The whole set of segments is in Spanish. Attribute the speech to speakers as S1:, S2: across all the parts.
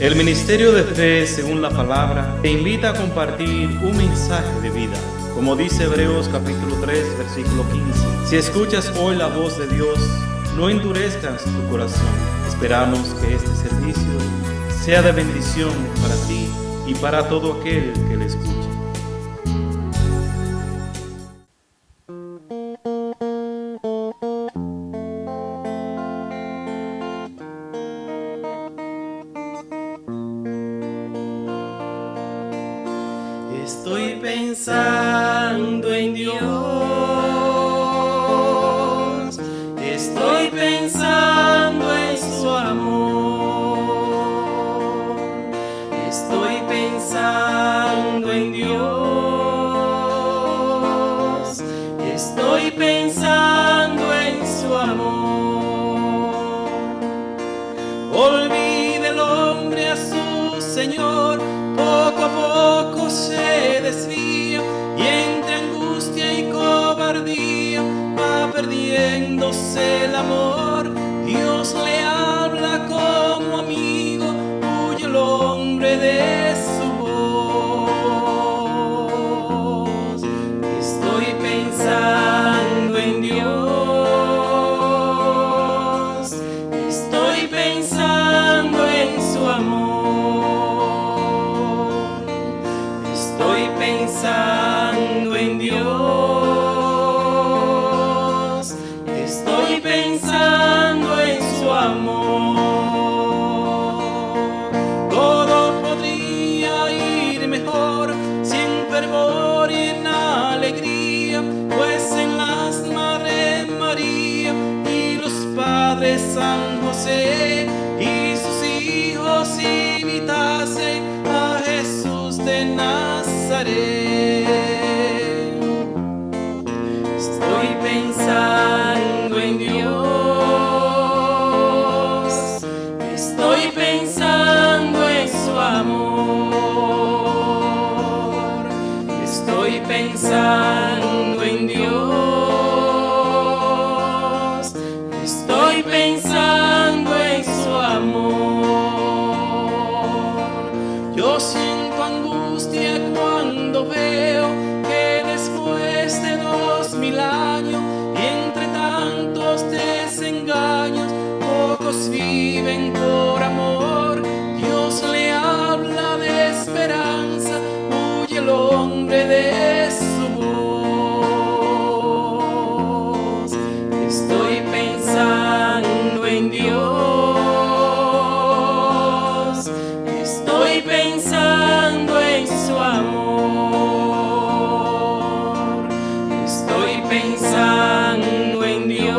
S1: El Ministerio de Fe, según la palabra, te invita a compartir un mensaje de vida. Como dice Hebreos capítulo 3, versículo 15. Si escuchas hoy la voz de Dios, no endurezcas tu corazón. Esperamos que este servicio sea de bendición para ti y para todo aquel que le escuche.
S2: Estoy pensando en Dios, estoy pensando en su amor, estoy pensando en Dios, estoy pensando en su amor. Olvide el hombre a su Señor, poco a poco se desvía y entre angustia y cobardía va perdiéndose el amor. Dios le habla como amigo, huye el hombre de su voz. Estoy pensando en Dios, estoy pensando en su amor. Estoy pensando en Dios, estoy pensando en su amor. Todo podría ir mejor si en fervor y en alegría, pues en las Madre María y los padres San José y sus hijos imitasen a Jesús de Nazaret. Estoy pensando en Dios, estoy pensando en su amor, estoy pensando en Dios, estoy pensando en su amor. Yo siento angustia cuando veo que después de 2000 años y entre tantos desengaños, pocos viven por amor. Dios le habla de esperanza, huye el hombre de su voz. Estoy pensando en Dios, estoy pensando en su amor, estoy pensando en Dios,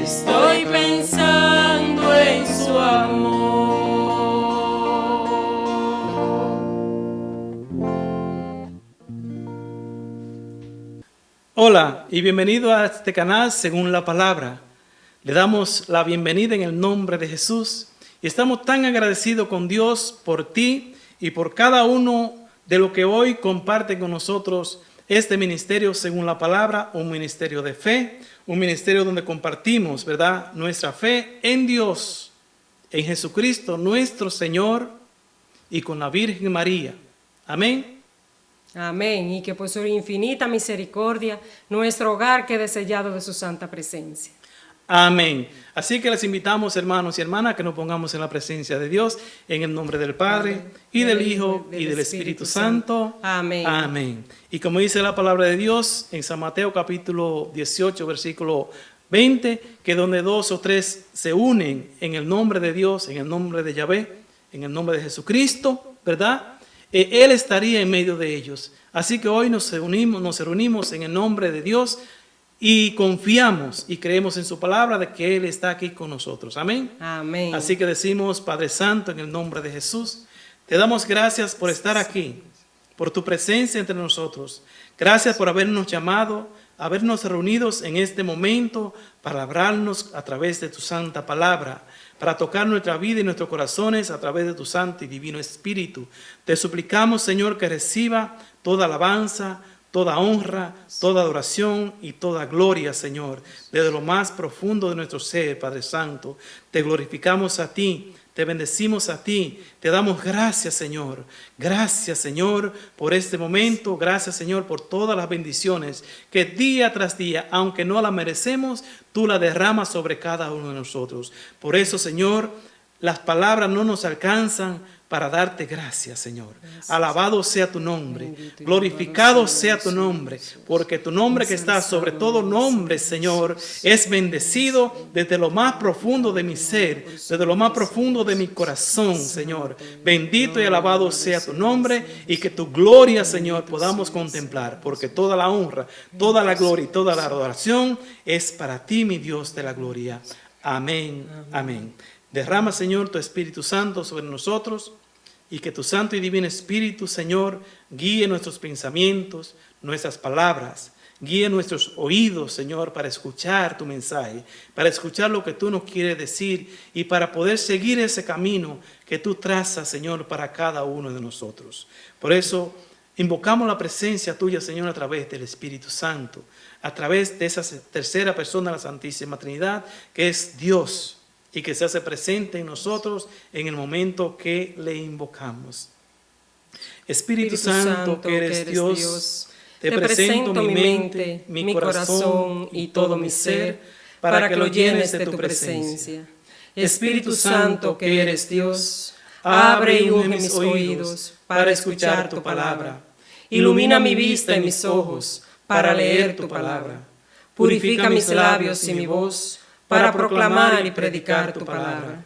S2: estoy pensando en su amor.
S1: Hola y bienvenido a este canal según la palabra. Le damos la bienvenida en el nombre de Jesús y estamos tan agradecidos con Dios por ti y por cada uno de lo que hoy comparte con nosotros este ministerio según la palabra, un ministerio de fe, un ministerio donde compartimos, ¿verdad?, nuestra fe en Dios, en Jesucristo nuestro Señor y con la Virgen María. Amén.
S3: Amén, y que por su infinita misericordia nuestro hogar quede sellado de su santa presencia.
S1: Amén. Así que les invitamos, hermanos y hermanas, que nos pongamos en la presencia de Dios, en el nombre del Padre, y del Hijo, y del Espíritu Santo.
S3: Amén.
S1: Amén. Y como dice la palabra de Dios en San Mateo capítulo 18, versículo 20, que donde 2 o 3 se unen en el nombre de Dios, en el nombre de Yahvé, en el nombre de Jesucristo, ¿verdad?, Él estaría en medio de ellos. Así que hoy nos reunimos en el nombre de Dios y confiamos y creemos en su palabra de que Él está aquí con nosotros. Amén.
S3: Amén.
S1: Así que decimos, Padre Santo, en el nombre de Jesús, te damos gracias por estar aquí, por tu presencia entre nosotros. Gracias por habernos llamado, habernos reunidos en este momento para hablarnos a través de tu santa palabra, para tocar nuestra vida y nuestros corazones a través de tu santo y divino Espíritu. Te suplicamos, Señor, que reciba toda alabanza, toda honra, toda adoración y toda gloria, Señor, desde lo más profundo de nuestro ser, Padre Santo. Te glorificamos a ti, te bendecimos a ti, te damos gracias, Señor. Gracias, Señor, por este momento. Gracias, Señor, por todas las bendiciones que día tras día, aunque no las merecemos, tú las derramas sobre cada uno de nosotros. Por eso, Señor, las palabras no nos alcanzan para darte gracias, Señor. Gracias. Alabado sea tu nombre, glorificado sea tu nombre, porque tu nombre que está sobre todo nombre, Señor, es bendecido desde lo más profundo de mi ser, desde lo más profundo de mi corazón, Señor. Bendito y alabado sea tu nombre, y que tu gloria, Señor, podamos contemplar, porque toda la honra, toda la gloria y toda la adoración es para ti, mi Dios de la gloria. Amén, amén. Derrama, Señor, tu Espíritu Santo sobre nosotros, y que tu Santo y Divino Espíritu, Señor, guíe nuestros pensamientos, nuestras palabras, guíe nuestros oídos, Señor, para escuchar tu mensaje, para escuchar lo que tú nos quieres decir y para poder seguir ese camino que tú trazas, Señor, para cada uno de nosotros. Por eso, invocamos la presencia tuya, Señor, a través del Espíritu Santo, a través de esa tercera persona de la Santísima Trinidad, que es Dios, y que se hace presente en nosotros en el momento que le invocamos. Espíritu Santo, que eres Dios, te presento mi mente, mi corazón y todo mi ser, para que lo llenes de tu presencia.
S3: Espíritu Santo, que eres Dios, abre y unge mis oídos para escuchar tu palabra. Ilumina mi vista y mis ojos para leer tu palabra. Purifica mis labios y mi voz para proclamar y predicar tu palabra.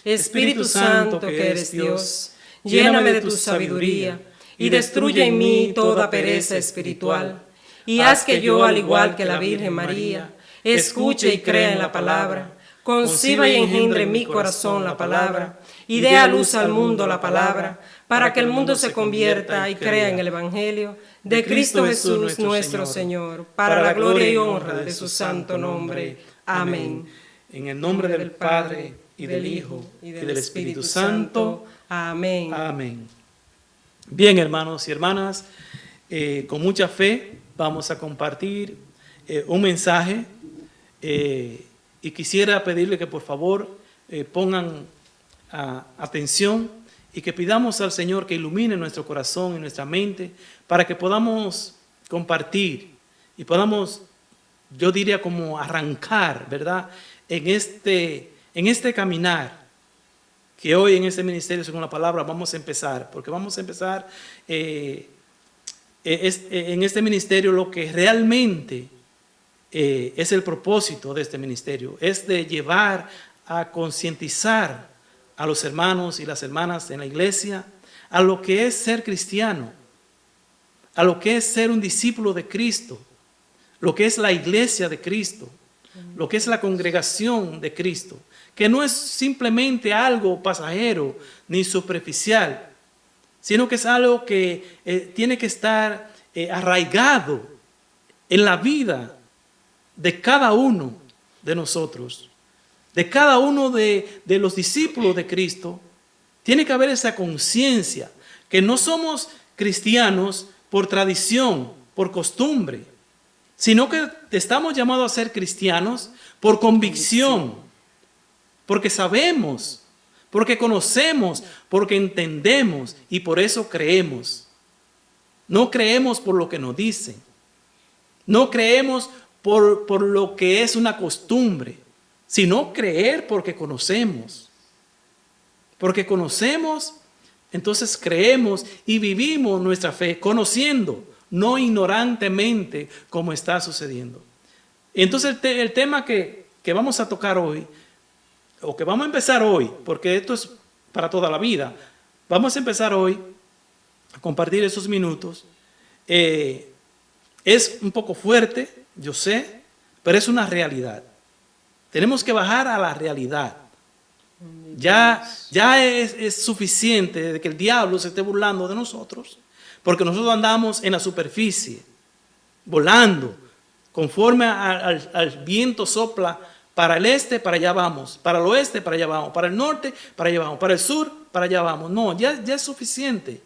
S3: Espíritu Santo, que eres Dios, lléname de tu sabiduría y destruye en mí toda pereza espiritual. Y haz que yo, al igual que la Virgen María, escuche y crea en la palabra, conciba y engendre en mi corazón la palabra, y dé a luz al mundo la palabra, para que el mundo se convierta y crea en el Evangelio de Cristo Jesús nuestro Señor, para la gloria y honra de su santo nombre. Amén.
S1: En el nombre del Padre, y del Hijo, y del Espíritu Santo.
S3: Amén.
S1: Amén. Bien, hermanos y hermanas, con mucha fe vamos a compartir un mensaje y quisiera pedirle que por favor pongan atención y que pidamos al Señor que ilumine nuestro corazón y nuestra mente para que podamos compartir y podamos, yo diría, como arrancar, ¿verdad?, en este caminar que hoy en este ministerio, según la palabra, vamos a empezar, porque vamos a empezar en este ministerio lo que realmente es el propósito de este ministerio, es de llevar a concientizar a los hermanos y las hermanas en la iglesia a lo que es ser cristiano, a lo que es ser un discípulo de Cristo, lo que es la iglesia de Cristo, lo que es la congregación de Cristo, que no es simplemente algo pasajero ni superficial, sino que es algo que tiene que estar arraigado en la vida de cada uno de nosotros, de cada uno de los discípulos de Cristo. Tiene que haber esa conciencia que no somos cristianos por tradición, por costumbre, sino que estamos llamados a ser cristianos por convicción, porque sabemos, porque conocemos, porque entendemos y por eso creemos. No creemos por lo que nos dicen, no creemos por lo que es una costumbre, sino creer porque conocemos. Porque conocemos, entonces creemos y vivimos nuestra fe conociendo, no ignorantemente como está sucediendo. Entonces el tema que vamos a tocar hoy, o que vamos a empezar hoy, porque esto es para toda la vida, vamos a empezar hoy a compartir esos minutos. Es un poco fuerte, yo sé, pero es una realidad. Tenemos que bajar a la realidad. Ya es suficiente de que el diablo se esté burlando de nosotros, porque nosotros andamos en la superficie, volando, conforme al viento sopla, para el este, para allá vamos, para el oeste, para allá vamos, para el norte, para allá vamos, para el sur, para allá vamos. No, ya es suficiente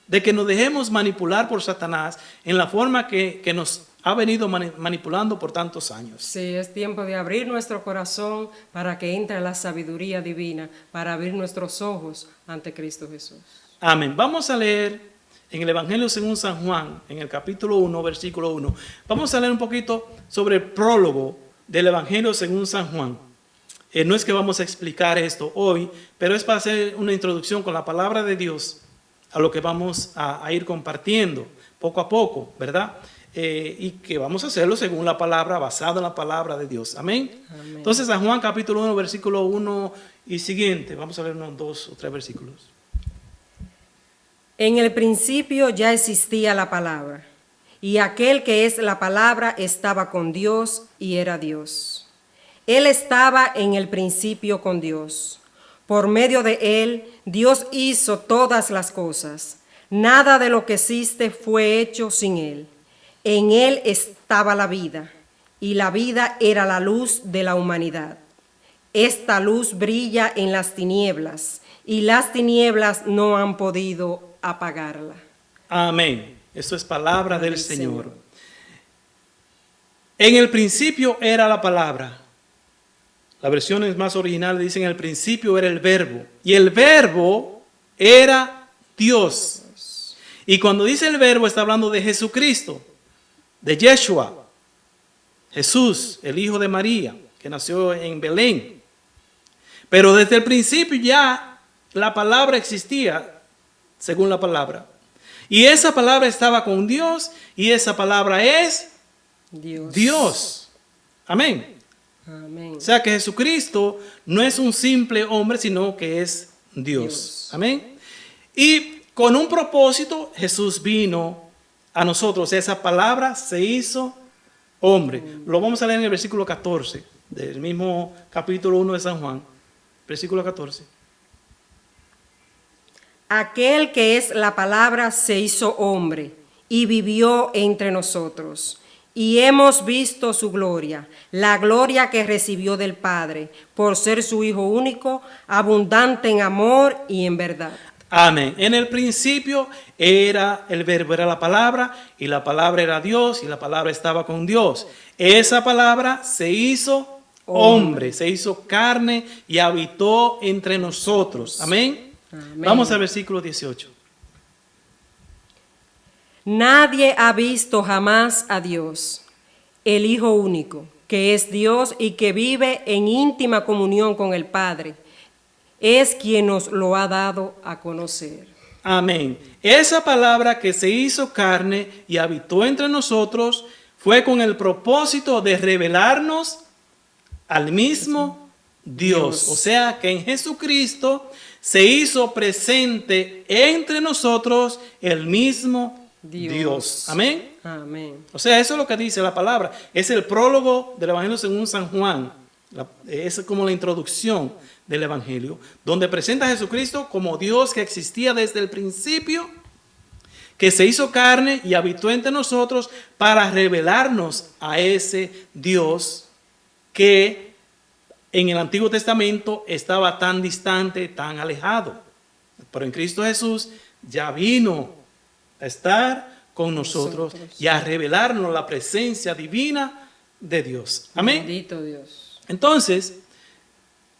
S1: de que nos dejemos manipular por Satanás en la forma que nos ha venido manipulando por tantos años.
S3: Sí, es tiempo de abrir nuestro corazón para que entre la sabiduría divina, para abrir nuestros ojos ante Cristo Jesús.
S1: Amén. Vamos a leer en el Evangelio según San Juan, en el capítulo 1, versículo 1. Vamos a leer un poquito sobre el prólogo del Evangelio según San Juan. No es que vamos a explicar esto hoy, pero es para hacer una introducción con la palabra de Dios a lo que vamos a ir compartiendo poco a poco, ¿verdad? Y que vamos a hacerlo según la palabra, basado en la palabra de Dios. Amén.
S3: Amén.
S1: Entonces, San Juan capítulo 1, versículo 1 y siguiente. Vamos a leer unos 2 o 3 versículos.
S3: En el principio ya existía la palabra, y aquel que es la palabra estaba con Dios y era Dios. Él estaba en el principio con Dios. Por medio de él, Dios hizo todas las cosas. Nada de lo que existe fue hecho sin él. En él estaba la vida, y la vida era la luz de la humanidad. Esta luz brilla en las tinieblas, y las tinieblas no han podido apagarla.
S1: Amén. Esto es palabra del Señor. En el principio era la palabra. Las versiones más originales dicen: en el principio era el verbo. Y el verbo era Dios. Y cuando dice el verbo, está hablando de Jesucristo, de Yeshua, Jesús, el hijo de María, que nació en Belén. Pero desde el principio ya la palabra existía, según la palabra. Y esa palabra estaba con Dios, y esa palabra es Dios. Amén.
S3: Amén.
S1: O sea que Jesucristo no es un simple hombre, sino que es Dios. Amén. Y con un propósito Jesús vino a nosotros. Esa palabra se hizo hombre. Lo vamos a leer en el versículo 14 del mismo capítulo 1 de San Juan. Versículo 14.
S3: Aquel que es la palabra se hizo hombre y vivió entre nosotros. Y hemos visto su gloria, la gloria que recibió del Padre, por ser su Hijo único, abundante en amor y en verdad.
S1: Amén. En el principio era el verbo, era la palabra, y la palabra era Dios, y la palabra estaba con Dios. Esa palabra se hizo hombre, se hizo carne y habitó entre nosotros. Amén.
S3: Amén.
S1: Vamos al versículo 18.
S3: Nadie ha visto jamás a Dios, el Hijo único, que es Dios y que vive en íntima comunión con el Padre. Es quien nos lo ha dado a conocer.
S1: Amén. Esa palabra que se hizo carne y habitó entre nosotros fue con el propósito de revelarnos al mismo Dios. O sea que en Jesucristo se hizo presente entre nosotros el mismo Dios. Amén.
S3: Amén.
S1: O sea, eso es lo que dice la palabra. Es el prólogo del Evangelio según San Juan. Es como la introducción del Evangelio, donde presenta a Jesucristo como Dios que existía desde el principio, que se hizo carne y habitó entre nosotros para revelarnos a ese Dios que en el Antiguo Testamento estaba tan distante, tan alejado. Pero en Cristo Jesús ya vino a estar con nosotros y a revelarnos la presencia divina de Dios. Amén.
S3: Bendito Dios.
S1: Entonces,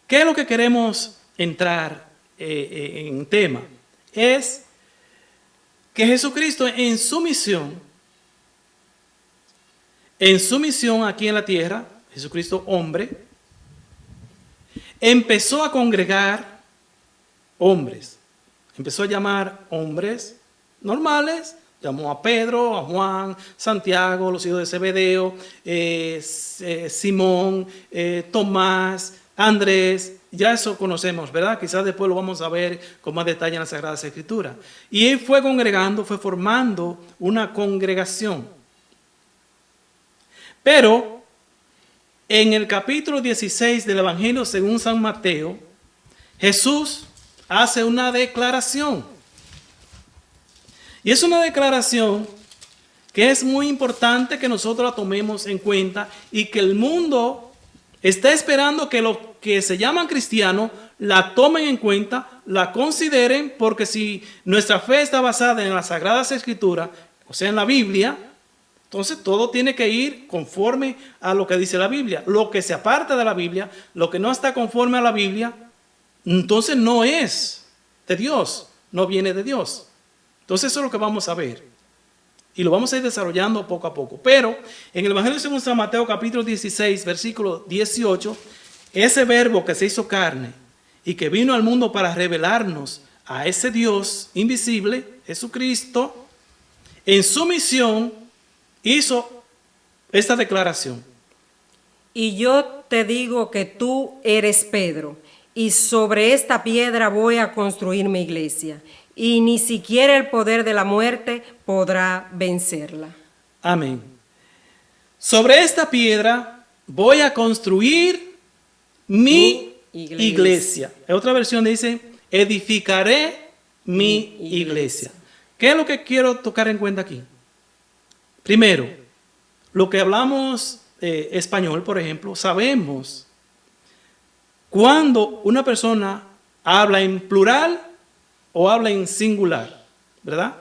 S1: ¿qué es lo que queremos entrar en tema? Es que Jesucristo en su misión aquí en la tierra, Jesucristo hombre, empezó a congregar hombres. Empezó a llamar hombres normales. Llamó a Pedro, a Juan, Santiago, los hijos de Zebedeo, Simón, Tomás, Andrés. Ya eso conocemos, ¿verdad? Quizás después lo vamos a ver con más detalle en las Sagradas Escrituras. Y él fue congregando, fue formando una congregación. Pero en el capítulo 16 del Evangelio según San Mateo, Jesús hace una declaración. Y es una declaración que es muy importante que nosotros la tomemos en cuenta y que el mundo Está esperando que los que se llaman cristianos la tomen en cuenta, la consideren, porque si nuestra fe está basada en las Sagradas Escrituras, o sea, en la Biblia, entonces todo tiene que ir conforme a lo que dice la Biblia. Lo que se aparta de la Biblia, lo que no está conforme a la Biblia, entonces no es de Dios, no viene de Dios. Entonces eso es lo que vamos a ver. Y lo vamos a ir desarrollando poco a poco. Pero en el Evangelio según San Mateo capítulo 16, versículo 18, ese verbo que se hizo carne y que vino al mundo para revelarnos a ese Dios invisible, Jesucristo, en su misión hizo esta declaración.
S3: Y yo te digo que tú eres Pedro, y sobre esta piedra voy a construir mi iglesia, y ni siquiera el poder de la muerte podrá vencerla.
S1: Amén. Sobre esta piedra voy a construir mi iglesia. En otra versión dice, edificaré mi iglesia. ¿Qué es lo que quiero tocar en cuenta aquí? Primero, lo que hablamos español, por ejemplo, sabemos cuando una persona habla en plural o habla en singular, ¿verdad?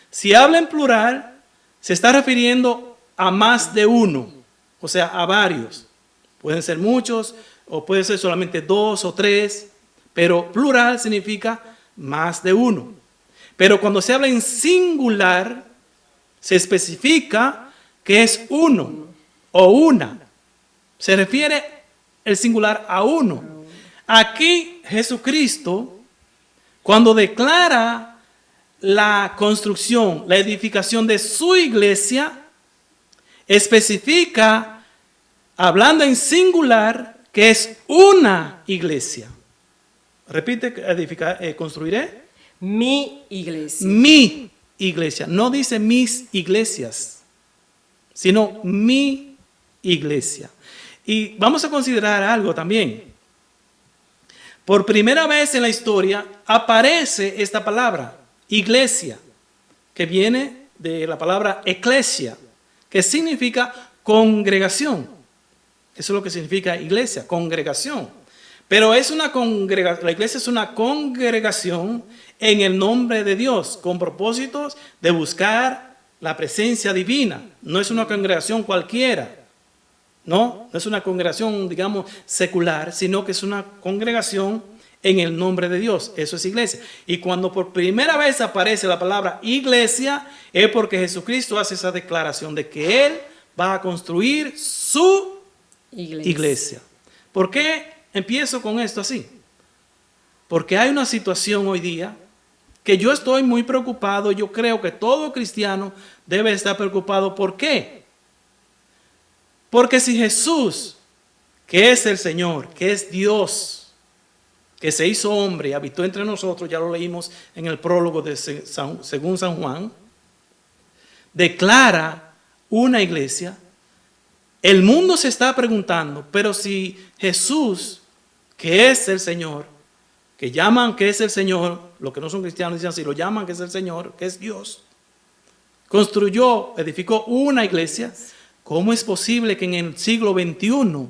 S1: Si habla en plural, se está refiriendo a más de uno, o sea, a varios. Pueden ser muchos o puede ser solamente 2 o 3, pero plural significa más de uno. Pero cuando se habla en singular, se especifica que es uno o una. Se refiere el singular a uno. Aquí Jesucristo, cuando declara la construcción, la edificación de su iglesia, especifica, hablando en singular, que es una iglesia. Repite, construiré.
S3: Mi iglesia.
S1: Mi iglesia. No dice mis iglesias, sino mi iglesia. Y vamos a considerar algo también. Por primera vez en la historia aparece esta palabra, iglesia, que viene de la palabra eclesia, que significa congregación. Eso es lo que significa iglesia, congregación. Pero es una la iglesia es una congregación en el nombre de Dios, con propósitos de buscar la presencia divina. No es una congregación cualquiera. No es una congregación, digamos, secular, sino que es una congregación en el nombre de Dios. Eso es iglesia. Y cuando por primera vez aparece la palabra iglesia, es porque Jesucristo hace esa declaración de que Él va a construir su iglesia. ¿Por qué empiezo con esto así? Porque hay una situación hoy día que yo estoy muy preocupado. Yo creo que todo cristiano debe estar preocupado. ¿Por qué? Porque si Jesús, que es el Señor, que es Dios, que se hizo hombre y habitó entre nosotros, ya lo leímos en el prólogo de según San Juan, declara una iglesia, el mundo se está preguntando, pero si Jesús, que es el Señor, que llaman que es el Señor, los que no son cristianos dicen así, lo llaman que es el Señor, que es Dios, edificó una iglesia, ¿cómo es posible que en el siglo XXI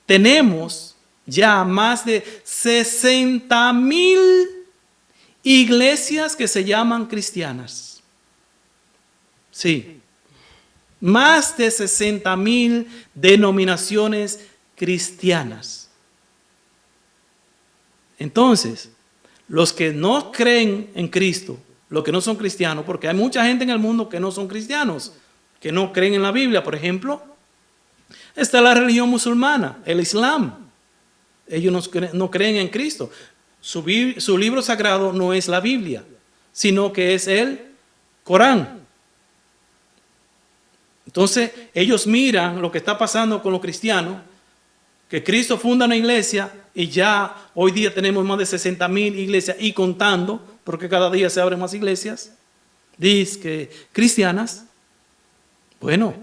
S1: tenemos ya más de 60,000 iglesias que se llaman cristianas? Sí, más de 60,000 denominaciones cristianas. Entonces, los que no creen en Cristo, los que no son cristianos, porque hay mucha gente en el mundo que no son cristianos, que no creen en la Biblia, por ejemplo, está la religión musulmana, el Islam. Ellos no creen en Cristo. Su libro sagrado no es la Biblia, sino que es el Corán. Entonces, ellos miran lo que está pasando con los cristianos, que Cristo funda una iglesia y ya hoy día tenemos más de 60,000 iglesias y contando, porque cada día se abren más iglesias, cristianas. Bueno,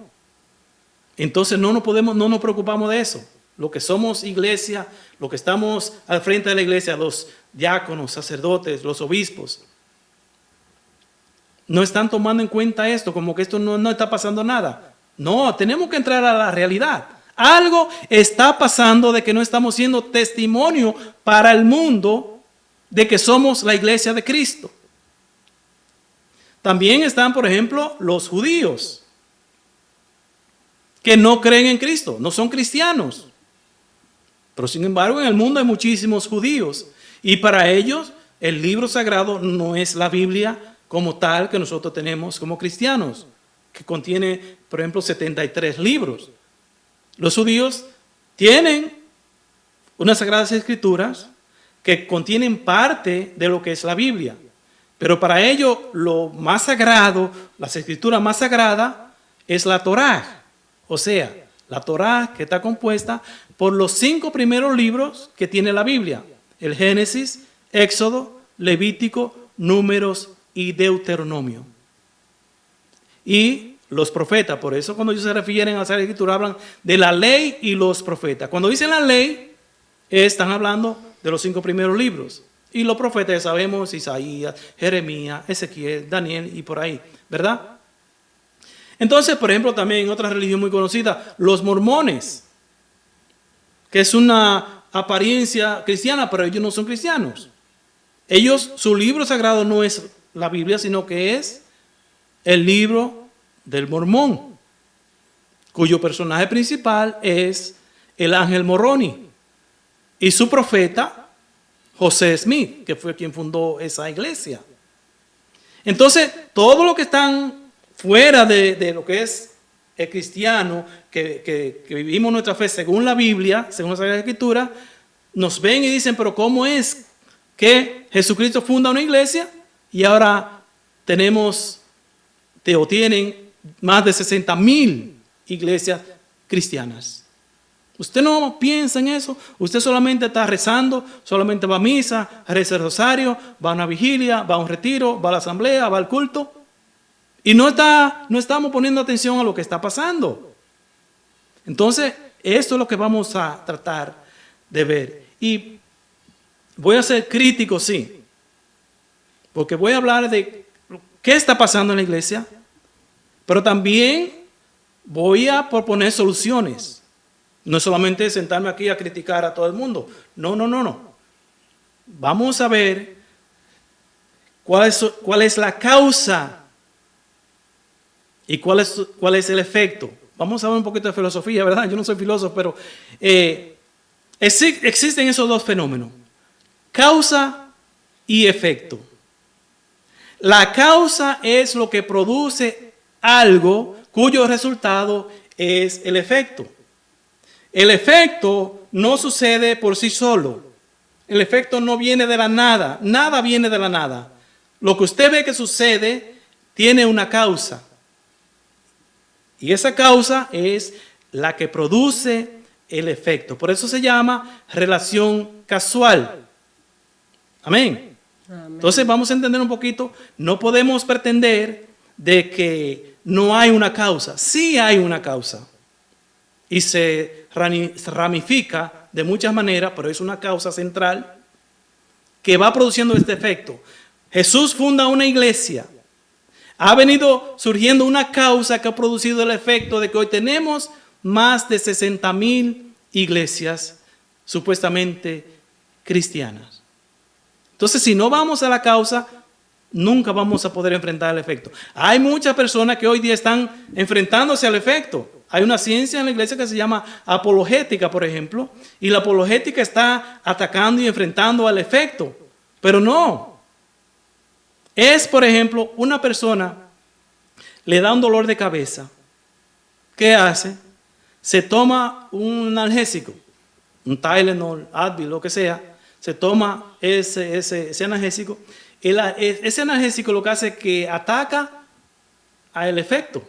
S1: entonces no nos preocupamos de eso. Lo que somos iglesia, lo que estamos al frente de la iglesia, los diáconos, sacerdotes, los obispos, no están tomando en cuenta esto, como que esto no está pasando nada. No, tenemos que entrar a la realidad, Algo está pasando de que no estamos siendo testimonio para el mundo de que somos la iglesia de Cristo. También están, por ejemplo, los judíos que no creen en Cristo, no son cristianos. Pero sin embargo, en el mundo hay muchísimos judíos y para ellos el libro sagrado no es la Biblia como tal que nosotros tenemos como cristianos, que contiene, por ejemplo, 73 libros. Los judíos tienen unas sagradas escrituras que contienen parte de lo que es la Biblia, pero para ellos lo más sagrado, las escrituras más sagradas es la Torá, o sea, la Torá que está compuesta por los 5 primeros libros que tiene la Biblia: el Génesis, Éxodo, Levítico, Números y Deuteronomio. Y los profetas, por eso cuando ellos se refieren a la escritura hablan de la ley y los profetas. Cuando dicen la ley, están hablando de los 5 primeros libros. Y los profetas ya sabemos: Isaías, Jeremías, Ezequiel, Daniel y por ahí, ¿verdad? Entonces, por ejemplo, también en otra religión muy conocida, los mormones, que es una apariencia cristiana, pero ellos no son cristianos. Ellos, su libro sagrado no es la Biblia, sino que es el libro del Mormón, cuyo personaje principal es el ángel Moroni y su profeta José Smith, que fue quien fundó esa iglesia. Entonces, todo lo que están fuera de lo que es el cristiano, que vivimos nuestra fe según la Biblia, según la Sagrada Escritura, nos ven y dicen: pero ¿cómo es que Jesucristo funda una iglesia y ahora tenemos o tienen más de 60,000 iglesias cristianas? Usted no piensa en eso. Usted solamente está rezando, solamente va a misa, reza el rosario, va a una vigilia, va a un retiro, va a la asamblea, va al culto. Y no estamos poniendo atención a lo que está pasando. Entonces, esto es lo que vamos a tratar de ver. Y voy a ser crítico, sí, porque voy a hablar de qué está pasando en la iglesia, pero también voy a proponer soluciones. No solamente sentarme aquí a criticar a todo el mundo. No. Vamos a ver cuál es la causa y cuál es el efecto. Vamos a ver un poquito de filosofía, ¿verdad? Yo no soy filósofo, pero existen esos dos fenómenos: causa y efecto. La causa es lo que produce algo cuyo resultado es el efecto. El efecto no sucede por sí solo. El efecto no viene de la nada. Nada viene de la nada. Lo que usted ve que sucede tiene una causa. Y esa causa es la que produce el efecto. Por eso se llama relación causal. Amén. Entonces vamos a entender un poquito. No podemos pretender de que no hay una causa. Sí hay una causa. Y se ramifica de muchas maneras, pero es una causa central que va produciendo este efecto. Jesús funda una iglesia. Ha venido surgiendo una causa que ha producido el efecto de que hoy tenemos más de 60,000 iglesias supuestamente cristianas. Entonces, si no vamos a la causa, nunca vamos a poder enfrentar el efecto. Hay muchas personas que hoy día están enfrentándose al efecto. Hay una ciencia en la iglesia que se llama apologética, por ejemplo, y la apologética está atacando y enfrentando al efecto, pero no. Es, por ejemplo, una persona le da un dolor de cabeza. ¿Qué hace? Se toma un analgésico, un Tylenol, Advil, lo que sea. Se toma ese analgésico. Ese analgésico lo que hace es que ataca al efecto,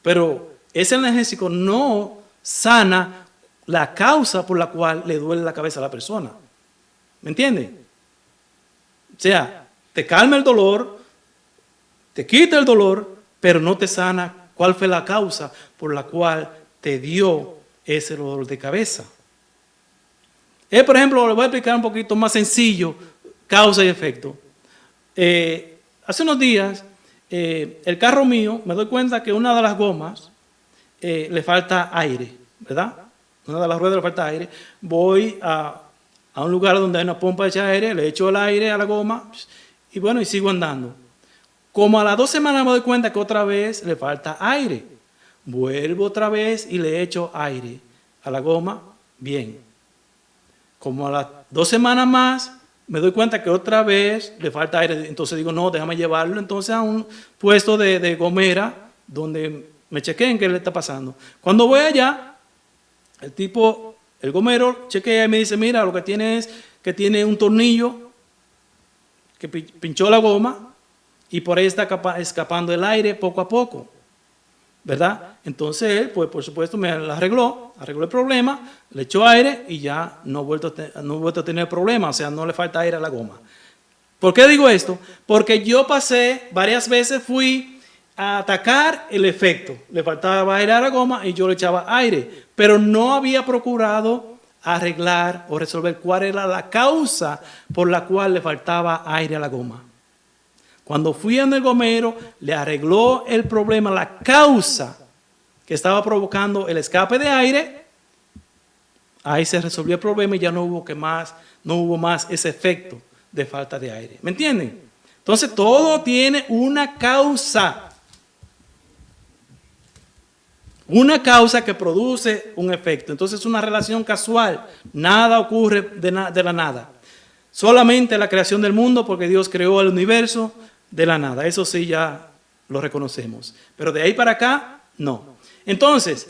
S1: pero ese analgésico no sana la causa por la cual le duele la cabeza a la persona. ¿Me entienden? O sea, te calma el dolor, te quita el dolor, pero no te sana cuál fue la causa por la cual te dio ese dolor de cabeza. Por ejemplo, le voy a explicar un poquito más sencillo, causa y efecto. Hace unos días, el carro mío, me doy cuenta que una de las gomas le falta aire, ¿verdad? Una de las ruedas le falta aire. Voy a un lugar donde hay una pompa de echar aire, le echo el aire a la goma y bueno, y sigo andando. Como a las 2 semanas me doy cuenta que otra vez le falta aire. Vuelvo otra vez y le echo aire a la goma, bien. Como a las 2 semanas más, me doy cuenta que otra vez le falta aire. Entonces digo, no, déjame llevarlo entonces a un puesto de gomera donde me chequeen qué le está pasando. Cuando voy allá, el gomero chequea y me dice, mira, lo que tiene es que tiene un tornillo que pinchó la goma y por ahí está escapando el aire poco a poco, ¿verdad? Entonces él, pues por supuesto, me arregló el problema, le echó aire y ya no he vuelto a tener problema, o sea, no le falta aire a la goma. ¿Por qué digo esto? Porque yo pasé varias veces, fui a atacar el efecto. Le faltaba aire a la goma y yo le echaba aire, pero no había procurado arreglar o resolver cuál era la causa por la cual le faltaba aire a la goma. Cuando fui al gomero, le arregló el problema, la causa que estaba provocando el escape de aire. Ahí se resolvió el problema y ya no hubo más ese efecto de falta de aire. ¿Me entienden? Entonces todo tiene una causa. Una causa que produce un efecto. Entonces es una relación casual. Nada ocurre de la nada. Solamente la creación del mundo, porque Dios creó el universo de la nada. Eso sí ya lo reconocemos. Pero de ahí para acá, no. Entonces,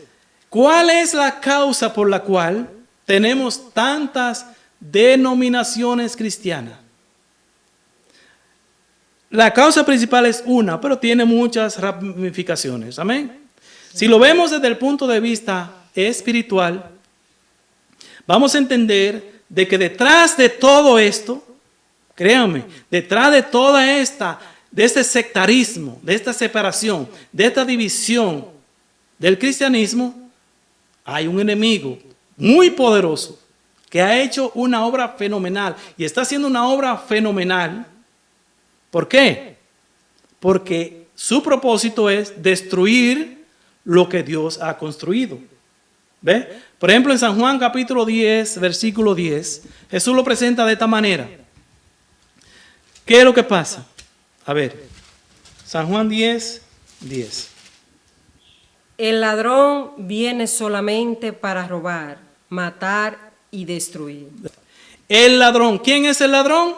S1: ¿cuál es la causa por la cual tenemos tantas denominaciones cristianas? La causa principal es una, pero tiene muchas ramificaciones. Amén. Si lo vemos desde el punto de vista espiritual, vamos a entender de que detrás de todo esto, créanme, detrás de de este sectarismo, de esta separación, de esta división del cristianismo, hay un enemigo muy poderoso que ha hecho una obra fenomenal y está haciendo una obra fenomenal. ¿Por qué? Porque su propósito es destruir lo que Dios ha construido. ¿Ve? Por ejemplo, en San Juan capítulo 10, versículo 10, Jesús lo presenta de esta manera. ¿Qué es lo que pasa? A ver, San Juan 10, 10.
S3: El ladrón viene solamente para robar, matar y destruir.
S1: El ladrón, ¿quién es el ladrón?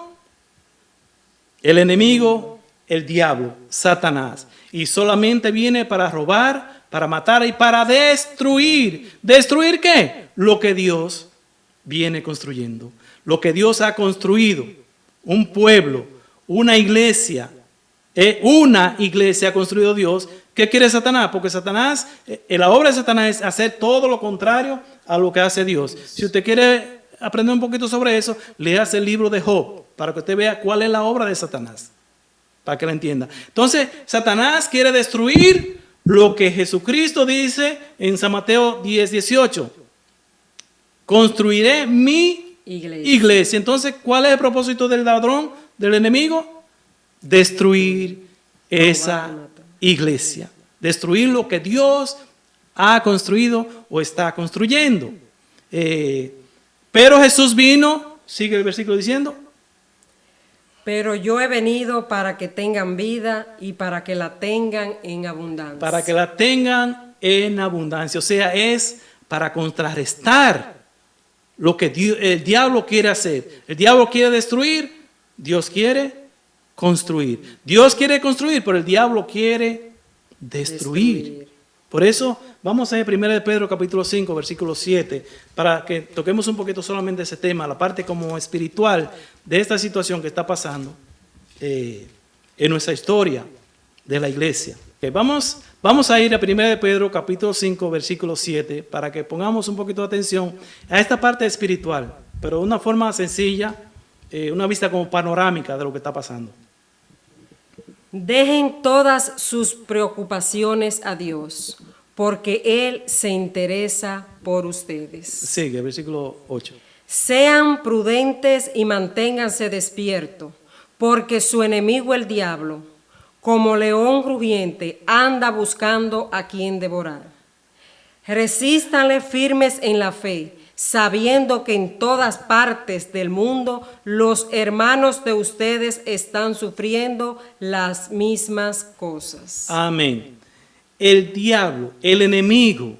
S1: El enemigo, el diablo, Satanás. Y solamente viene para robar, para matar y para destruir. ¿Destruir qué? Lo que Dios viene construyendo. Lo que Dios ha construido. Un pueblo, una iglesia. Una iglesia ha construido Dios. ¿Qué quiere Satanás? Porque Satanás, la obra de Satanás es hacer todo lo contrario a lo que hace Dios. Si usted quiere aprender un poquito sobre eso, léase el libro de Job, para que usted vea cuál es la obra de Satanás, para que la entienda. Entonces, Satanás quiere destruir lo que Jesucristo dice en San Mateo 10, 18. Construiré mi iglesia. Entonces, ¿cuál es el propósito del ladrón, del enemigo? Destruir esa iglesia. Destruir lo que Dios ha construido o está construyendo. Pero Jesús vino, sigue el versículo diciendo.
S3: Pero yo he venido para que tengan vida y para que la tengan en abundancia.
S1: Para que la tengan en abundancia. O sea, es para contrarrestar lo que el diablo quiere hacer. El diablo quiere destruir, Dios quiere construir. Dios quiere construir, pero el diablo quiere destruir. Por eso vamos a ir 1 Pedro capítulo 5, versículo 7, para que toquemos un poquito solamente ese tema, la parte como espiritual de esta situación que está pasando en nuestra historia de la iglesia. Okay, vamos a ir a 1 Pedro capítulo 5, versículo 7, para que pongamos un poquito de atención a esta parte espiritual, pero de una forma sencilla, una vista como panorámica de lo que está pasando.
S3: Dejen todas sus preocupaciones a Dios, porque Él se interesa por ustedes.
S1: Sigue, versículo 8.
S3: Sean prudentes y manténganse despiertos, porque su enemigo el diablo, como león rugiente, anda buscando a quien devorar. Resístanle firmes en la fe, sabiendo que en todas partes del mundo los hermanos de ustedes están sufriendo las mismas cosas.
S1: Amén. El diablo, el enemigo,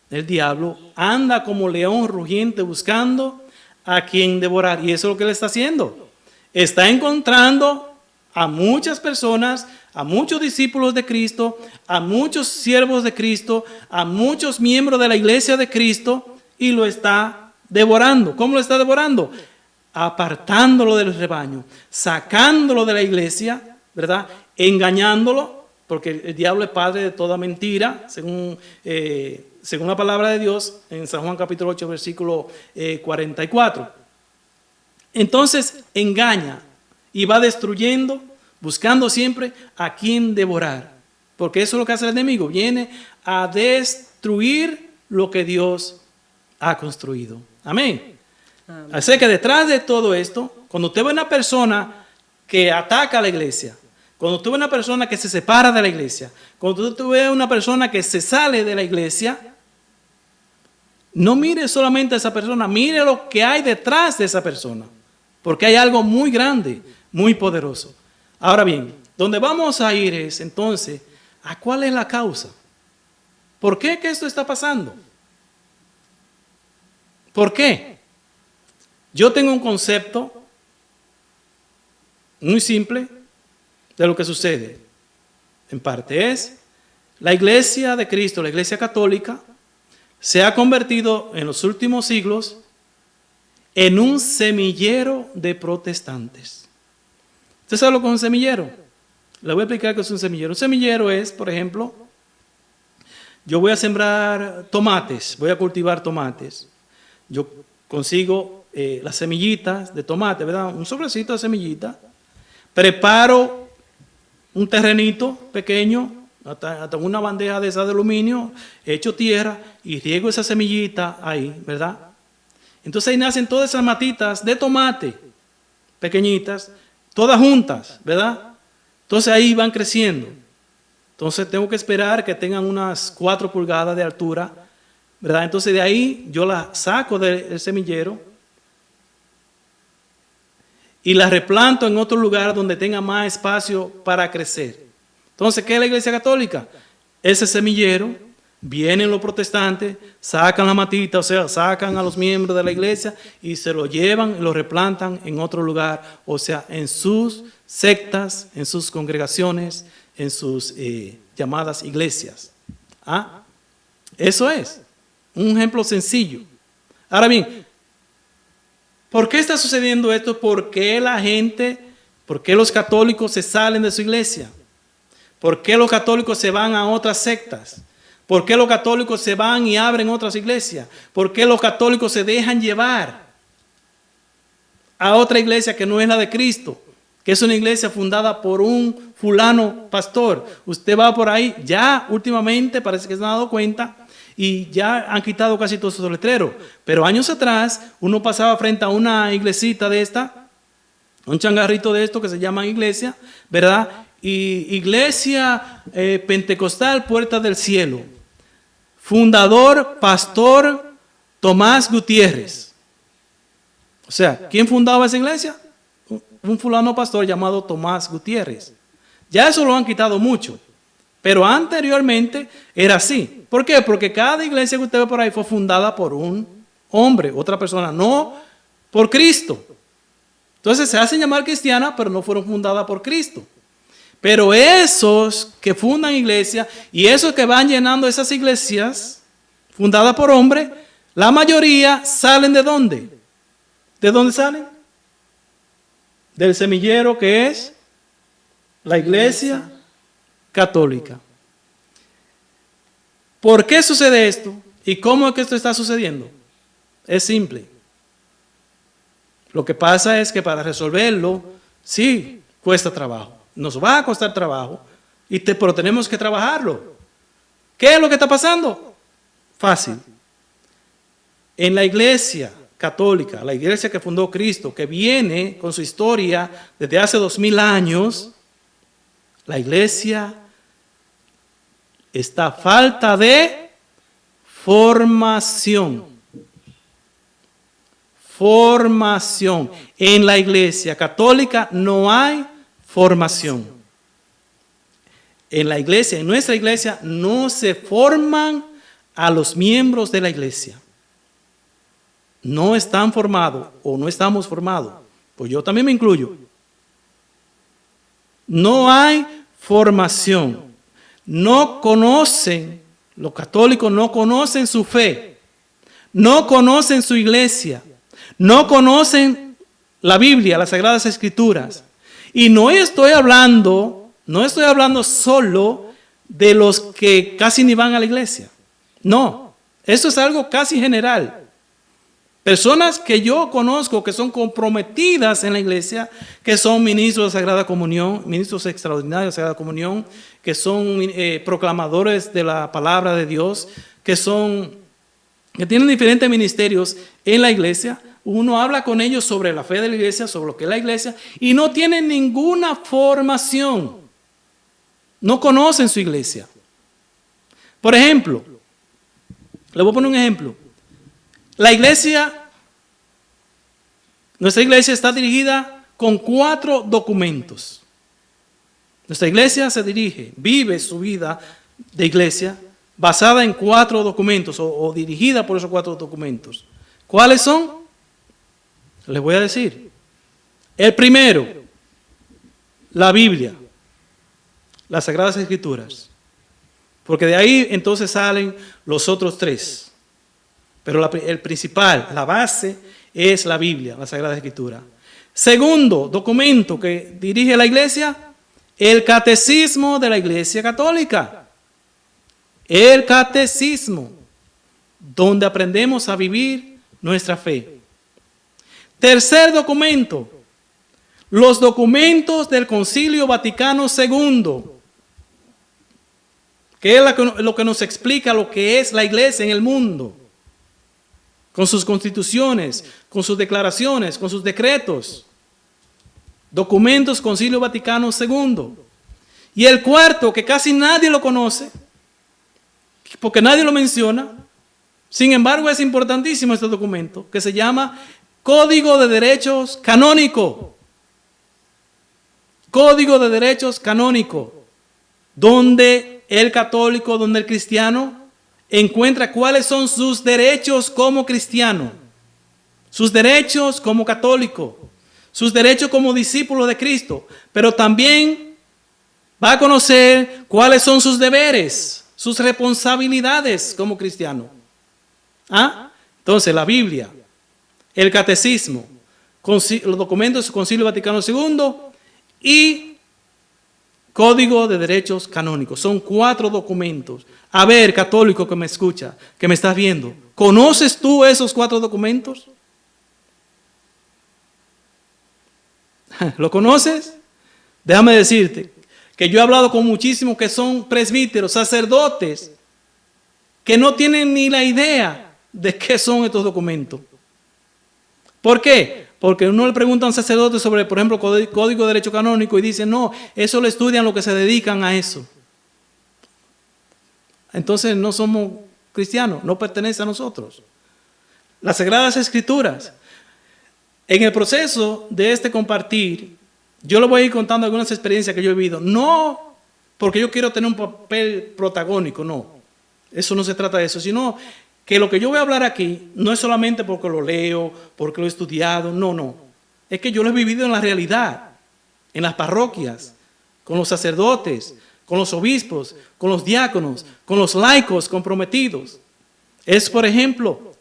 S1: el diablo anda como león rugiente buscando a quien devorar. Y eso es lo que él está haciendo. Está encontrando a muchas personas, a muchos discípulos de Cristo, a muchos siervos de Cristo, a muchos miembros de la iglesia de Cristo, y lo está devorando. ¿Cómo lo está devorando? Apartándolo del rebaño, sacándolo de la iglesia, ¿verdad? Engañándolo, porque el diablo es padre de toda mentira, según la palabra de Dios, en San Juan capítulo 8, versículo 44. Entonces engaña y va destruyendo, buscando siempre a quien devorar. Porque eso es lo que hace el enemigo, viene a destruir lo que Dios ha construido. Amén. Amén. Así que detrás de todo esto, cuando usted ve una persona que ataca a la iglesia, cuando usted ve una persona que se separa de la iglesia, cuando usted ve una persona que se sale de la iglesia, no mire solamente a esa persona, mire lo que hay detrás de esa persona, porque hay algo muy grande, muy poderoso. Ahora bien, donde vamos a ir es entonces, ¿a cuál es la causa? ¿Por qué que esto está pasando? ¿Por qué? Yo tengo un concepto muy simple de lo que sucede. En parte es, la iglesia de Cristo, la iglesia católica, se ha convertido en los últimos siglos en un semillero de protestantes. ¿Usted sabe lo que es un semillero? Le voy a explicar qué es un semillero. Un semillero es, por ejemplo, yo voy a sembrar tomates, voy a cultivar tomates. Yo consigo las semillitas de tomate, ¿verdad? Un sobrecito de semillitas. Preparo un terrenito pequeño, hasta una bandeja de esa de aluminio, echo tierra y riego esa semillita ahí, ¿verdad? Entonces ahí nacen todas esas matitas de tomate, pequeñitas, todas juntas, ¿verdad? Entonces ahí van creciendo. Entonces tengo que esperar que tengan unas 4 pulgadas de altura, ¿verdad? Entonces de ahí yo la saco del semillero y la replanto en otro lugar donde tenga más espacio para crecer. Entonces, ¿qué es la iglesia católica? Ese semillero, vienen los protestantes, sacan la matita, o sea, sacan a los miembros de la iglesia y se lo llevan y lo replantan en otro lugar, o sea, en sus sectas, en sus congregaciones, en sus llamadas iglesias. ¿Ah? Eso es un ejemplo sencillo. Ahora bien, ¿por qué está sucediendo esto? ¿Por qué los católicos se salen de su iglesia? ¿Por qué los católicos se van a otras sectas? ¿Por qué los católicos se van y abren otras iglesias? ¿Por qué los católicos se dejan llevar a otra iglesia que no es la de Cristo? Que es una iglesia fundada por un fulano pastor. Usted va por ahí, ya últimamente parece que se han dado cuenta y ya han quitado casi todos sus letreros. Pero años atrás uno pasaba frente a una iglesita de esta, un changarrito de esto que se llama iglesia, ¿verdad? Y Iglesia Pentecostal Puerta del Cielo. Fundador, pastor Tomás Gutiérrez. O sea, ¿quién fundaba esa iglesia? Un fulano pastor llamado Tomás Gutiérrez. Ya eso lo han quitado mucho. Pero anteriormente era así. ¿Por qué? Porque cada iglesia que usted ve por ahí fue fundada por un hombre, otra persona, no por Cristo. Entonces se hacen llamar cristianas, pero no fueron fundadas por Cristo. Pero esos que fundan iglesias y esos que van llenando esas iglesias fundadas por hombres, la mayoría salen ¿de dónde? ¿De dónde salen? Del semillero que es la iglesia católica. ¿Por qué sucede esto? ¿Y cómo es que esto está sucediendo? Es simple. Lo que pasa es que para resolverlo, sí, cuesta trabajo. Nos va a costar trabajo, pero tenemos que trabajarlo. ¿Qué es lo que está pasando? Fácil. En la iglesia católica, la iglesia que fundó Cristo, que viene con su historia desde hace 2000 años, la iglesia está a falta de formación. Formación. En la iglesia católica no hay formación. En la iglesia, en nuestra iglesia, no se forman a los miembros de la iglesia. No están formados o no estamos formados. Pues yo también me incluyo. No hay formación. No conocen, los católicos no conocen su fe. No conocen su iglesia. No conocen la Biblia, las Sagradas Escrituras. Y no estoy hablando solo de los que casi ni van a la iglesia. No, eso es algo casi general. Personas que yo conozco que son comprometidas en la iglesia, que son ministros de Sagrada Comunión, ministros extraordinarios de Sagrada Comunión, que son proclamadores de la palabra de Dios, que tienen diferentes ministerios en la iglesia. Uno habla con ellos sobre la fe de la iglesia, sobre lo que es la iglesia, y no tienen ninguna formación. No conocen su iglesia. Por ejemplo, le voy a poner un ejemplo. Nuestra iglesia está dirigida con 4 documentos. Nuestra iglesia vive su vida de iglesia basada en 4 documentos o dirigida por esos 4 documentos. ¿Cuáles son? Les voy a decir. El primero, la Biblia, las Sagradas Escrituras. Porque de ahí entonces salen los otros 3. Pero el principal, la base, es la Biblia, la Sagrada Escritura. Segundo documento que dirige la iglesia, el Catecismo de la Iglesia Católica. El Catecismo, donde aprendemos a vivir nuestra fe. Tercer documento, los documentos del Concilio Vaticano II, que es lo que nos explica lo que es la iglesia en el mundo, con sus constituciones, con sus declaraciones, con sus decretos. Documentos Concilio Vaticano II. Y el cuarto, que casi nadie lo conoce, porque nadie lo menciona, sin embargo es importantísimo este documento, que se llama Código de Derechos Canónico. Código de Derechos Canónico, donde el católico, donde el cristiano encuentra cuáles son sus derechos como cristiano, sus derechos como católico, sus derechos como discípulo de Cristo, pero también va a conocer cuáles son sus deberes, sus responsabilidades como cristiano. Entonces, la Biblia, el Catecismo, los documentos del Concilio Vaticano II y Código de Derechos Canónicos. Son 4 documentos. A ver, católico que me escucha, que me estás viendo, ¿conoces tú esos 4 documentos? ¿Lo conoces? Déjame decirte que yo he hablado con muchísimos que son presbíteros, sacerdotes, que no tienen ni la idea de qué son estos documentos. ¿Por qué? Porque uno le pregunta a un sacerdote sobre, por ejemplo, Código de Derecho Canónico y dice, no, eso lo estudian los que se dedican a eso. Entonces no somos cristianos, no pertenece a nosotros. Las Sagradas Escrituras. En el proceso de este compartir, yo le voy a ir contando algunas experiencias que yo he vivido. No porque yo quiero tener un papel protagónico, no. Eso no se trata de eso, sino que lo que yo voy a hablar aquí no es solamente porque lo leo, porque lo he estudiado, no. Es que yo lo he vivido en la realidad, en las parroquias, con los sacerdotes, con los obispos, con los diáconos, con los laicos comprometidos. Es, por ejemplo,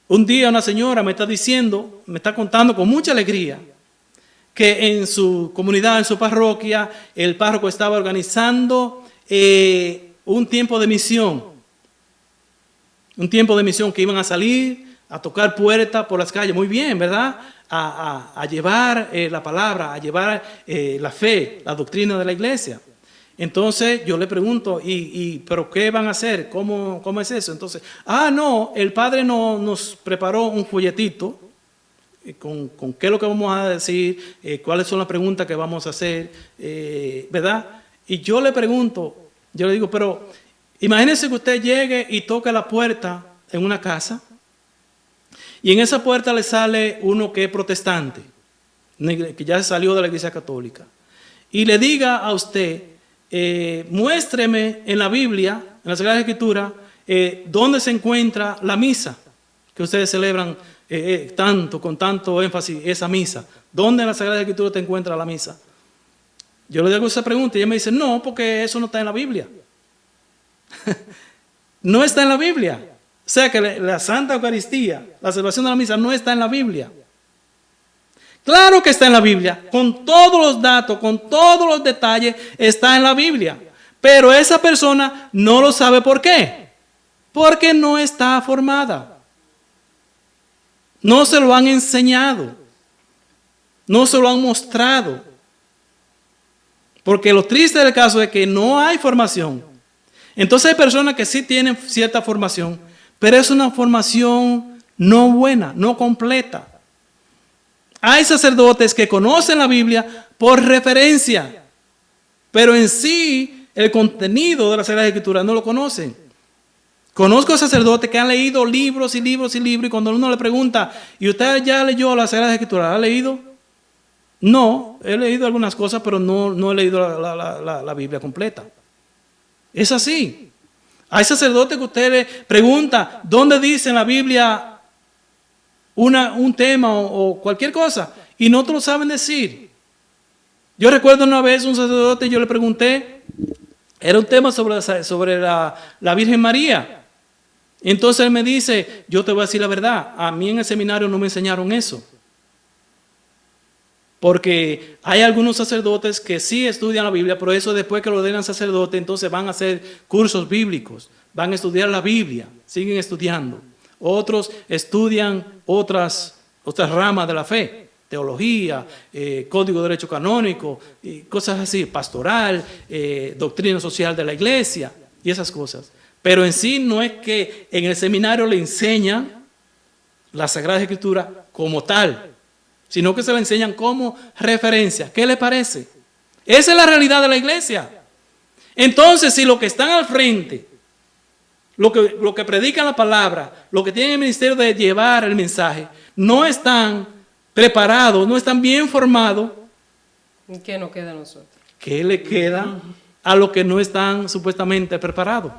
S1: un día una señora me está contando con mucha alegría que en su comunidad, en su parroquia, el párroco estaba organizando un tiempo de misión. Un tiempo de misión que iban a salir, a tocar puertas por las calles. Muy bien, ¿verdad? A llevar la palabra, a llevar la fe, la doctrina de la iglesia. Entonces yo le pregunto, ¿pero qué van a hacer? ¿Cómo es eso? Entonces, no, el padre nos preparó un folletito con qué es lo que vamos a decir, cuáles son las preguntas que vamos a hacer, ¿verdad? Y yo le pregunto, yo le digo, pero Imagínese que usted llegue y toque la puerta en una casa y en esa puerta le sale uno que es protestante, que ya salió de la iglesia católica, y le diga a usted, muéstreme en la Biblia, en la Sagrada Escritura, dónde se encuentra la misa que ustedes celebran con tanto énfasis, esa misa. ¿Dónde en la Sagrada Escritura te encuentra la misa? Yo le hago esa pregunta y ella me dice, no, porque eso no está en la Biblia. No está en la Biblia. O sea que la Santa Eucaristía, la celebración de la misa no está en la Biblia. Claro que está en la Biblia, con todos los datos, con todos los detalles, está en la Biblia. Pero esa persona no lo sabe. ¿Por qué? Porque no está formada. No se lo han enseñado. No se lo han mostrado. Porque lo triste del caso es que no hay formación. Entonces hay personas que sí tienen cierta formación, pero es una formación no buena, no completa. Hay sacerdotes que conocen la Biblia por referencia, pero en sí el contenido de la Sagrada Escritura no lo conocen. Conozco sacerdotes que han leído libros y libros y libros, y cuando uno le pregunta, ¿y usted ya leyó la Sagrada Escritura? ¿La ha leído? No, he leído algunas cosas, pero no he leído la Biblia completa. Es así. Hay sacerdotes que usted le pregunta, ¿dónde dice en la Biblia un tema o cualquier cosa? Y no te lo saben decir. Yo recuerdo una vez un sacerdote, yo le pregunté, era un tema sobre la Virgen María. Entonces él me dice, yo te voy a decir la verdad, a mí en el seminario no me enseñaron eso. Porque hay algunos sacerdotes que sí estudian la Biblia, pero eso después que lo ordenan sacerdote, entonces van a hacer cursos bíblicos, van a estudiar la Biblia, siguen estudiando. Otros estudian otras ramas de la fe, teología, código de derecho canónico, y cosas así, pastoral, doctrina social de la iglesia y esas cosas. Pero en sí no es que en el seminario le enseñan la Sagrada Escritura como tal, sino que se la enseñan como referencia. ¿Qué le parece? Esa es la realidad de la iglesia. Entonces, si los que están al frente, lo que predican la palabra, lo que tienen el ministerio de llevar el mensaje, no están preparados, no están bien formados,
S3: ¿qué nos queda a nosotros?
S1: ¿Qué le queda a los que no están supuestamente preparados?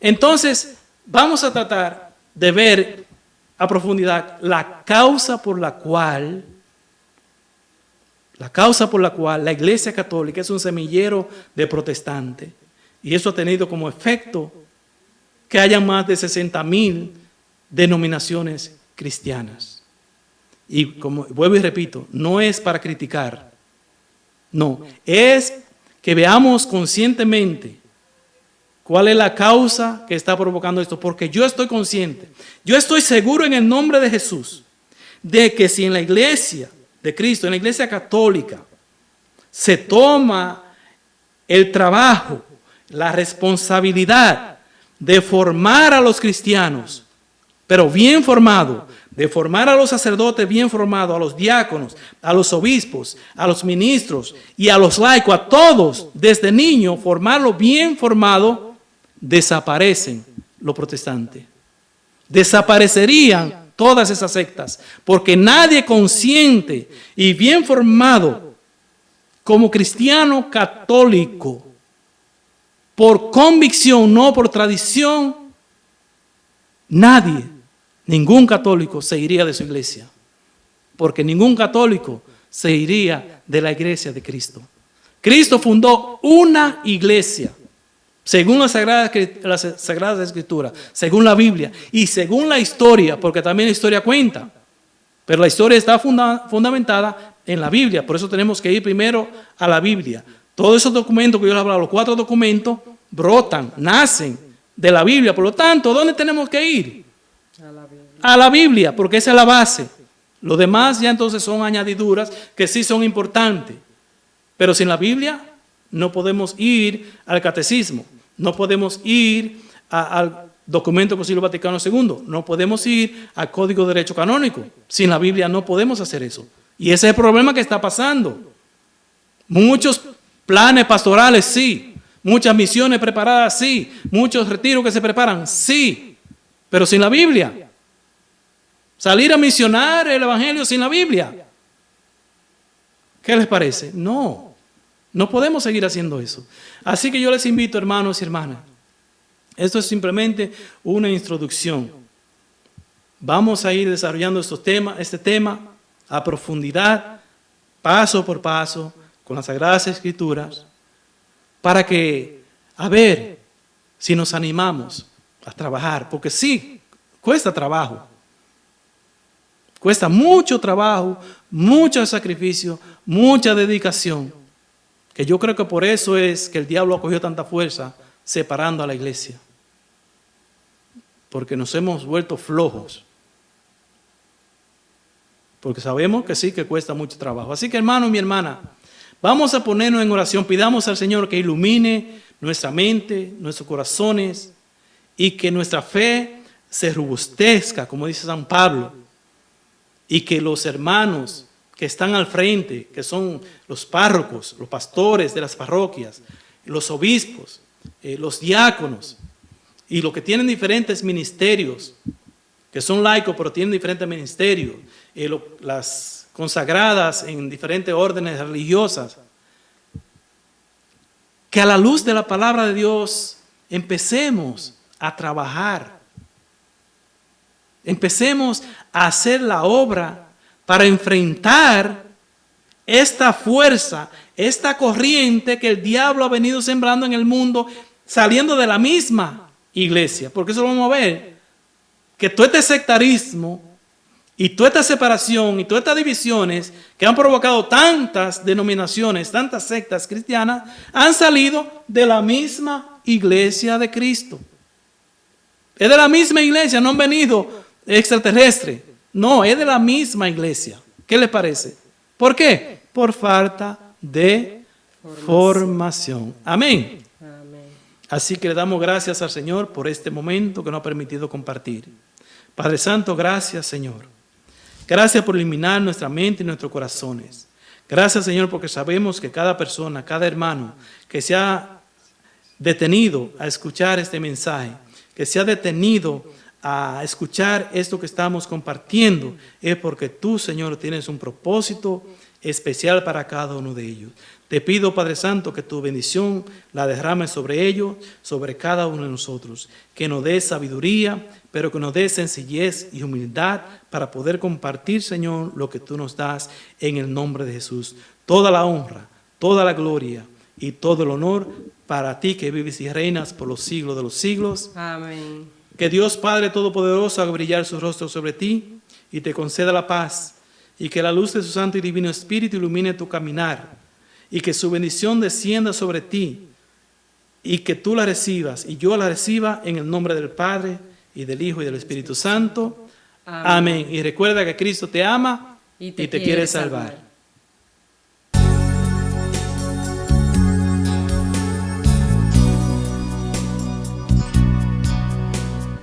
S1: Entonces, vamos a tratar de ver a profundidad la causa por la cual la Iglesia Católica es un semillero de protestantes. Y eso ha tenido como efecto que haya más de 60,000 denominaciones cristianas. Y como vuelvo y repito, no es para criticar, no, es que veamos conscientemente cuál es la causa que está provocando esto, porque yo estoy consciente, yo estoy seguro en el nombre de Jesús, de que si en la iglesia de Cristo, en la iglesia católica, se toma el trabajo, la responsabilidad de formar a los cristianos, pero bien formados, de formar a los sacerdotes bien formados, a los diáconos, a los obispos, a los ministros y a los laicos, a todos, desde niños, formarlos bien formados, desaparecen los protestantes. Desaparecerían todas esas sectas, porque nadie consciente y bien formado como cristiano católico, por convicción, no por tradición, nadie, ningún católico se iría de su iglesia, porque ningún católico se iría de la iglesia de Cristo. Cristo fundó una iglesia, según las Sagradas Escrituras, según la Biblia y según la historia, porque también la historia cuenta. Pero la historia está fundamentada en la Biblia, por eso tenemos que ir primero a la Biblia. Todos esos documentos que yo les he hablado, los 4 documentos, brotan, nacen de la Biblia. Por lo tanto, ¿dónde tenemos que ir? A la Biblia, porque esa es la base. Lo demás ya entonces son añadiduras que sí son importantes. Pero sin la Biblia no podemos ir al catecismo. No podemos ir al documento Concilio Vaticano II. No podemos ir al Código de Derecho Canónico. Sin la Biblia no podemos hacer eso. Y ese es el problema que está pasando. Muchos planes pastorales, sí, Muchas misiones preparadas, sí. Muchos retiros que se preparan, sí. Pero sin la Biblia. Salir a misionar el Evangelio sin la Biblia. ¿Qué les parece? No. No podemos seguir haciendo eso. Así que yo les invito, hermanos y hermanas. Esto es simplemente una introducción. Vamos a ir desarrollando este tema a profundidad, paso por paso, con las Sagradas Escrituras, para que, a ver, si nos animamos a trabajar, porque sí, cuesta trabajo. Cuesta mucho trabajo, mucho sacrificio, mucha dedicación, que yo creo que por eso es que el diablo ha cogido tanta fuerza separando a la iglesia, porque nos hemos vuelto flojos, porque sabemos que sí, que cuesta mucho trabajo. Así que, hermano y mi hermana, vamos a ponernos en oración, pidamos al Señor que ilumine nuestra mente, nuestros corazones, y que nuestra fe se robustezca, como dice San Pablo, y que los hermanos que están al frente, que son los párrocos, los pastores de las parroquias, los obispos, los diáconos, y los que tienen diferentes ministerios, que son laicos pero tienen diferentes ministerios, las consagradas en diferentes órdenes religiosas, que a la luz de la palabra de Dios empecemos a trabajar, empecemos a hacer la obra para enfrentar esta fuerza, esta corriente que el diablo ha venido sembrando en el mundo, saliendo de la misma iglesia. Porque eso lo vamos a ver, que todo este sectarismo y toda esta separación y todas estas divisiones que han provocado tantas denominaciones, tantas sectas cristianas, han salido de la misma iglesia de Cristo. Es de la misma iglesia, no han venido extraterrestres. No, es de la misma iglesia. ¿Qué les parece? ¿Por qué? Por falta de formación. Amén. Así que le damos gracias al Señor por este momento que nos ha permitido compartir. Padre Santo, gracias, Señor. Gracias por iluminar nuestra mente y nuestros corazones. Gracias, Señor, porque sabemos que cada persona, cada hermano que se ha detenido a escuchar este mensaje, que se ha detenido a escuchar esto que estamos compartiendo, es porque tú, Señor, tienes un propósito especial para cada uno de ellos. Te pido, Padre Santo, que tu bendición la derrames sobre ellos, sobre cada uno de nosotros, que nos dé sabiduría, pero que nos dé sencillez y humildad para poder compartir, Señor, lo que tú nos das en el nombre de Jesús. Toda la honra, toda la gloria y todo el honor para ti que vives y reinas por los siglos de los siglos.
S3: Amén.
S1: Que Dios Padre Todopoderoso haga brillar su rostro sobre ti y te conceda la paz, y que la luz de su Santo y Divino Espíritu ilumine tu caminar, y que su bendición descienda sobre ti, y que tú la recibas y yo la reciba en el nombre del Padre, y del Hijo y del Espíritu Santo. Amén. Y recuerda que Cristo te ama y te quiere salvar.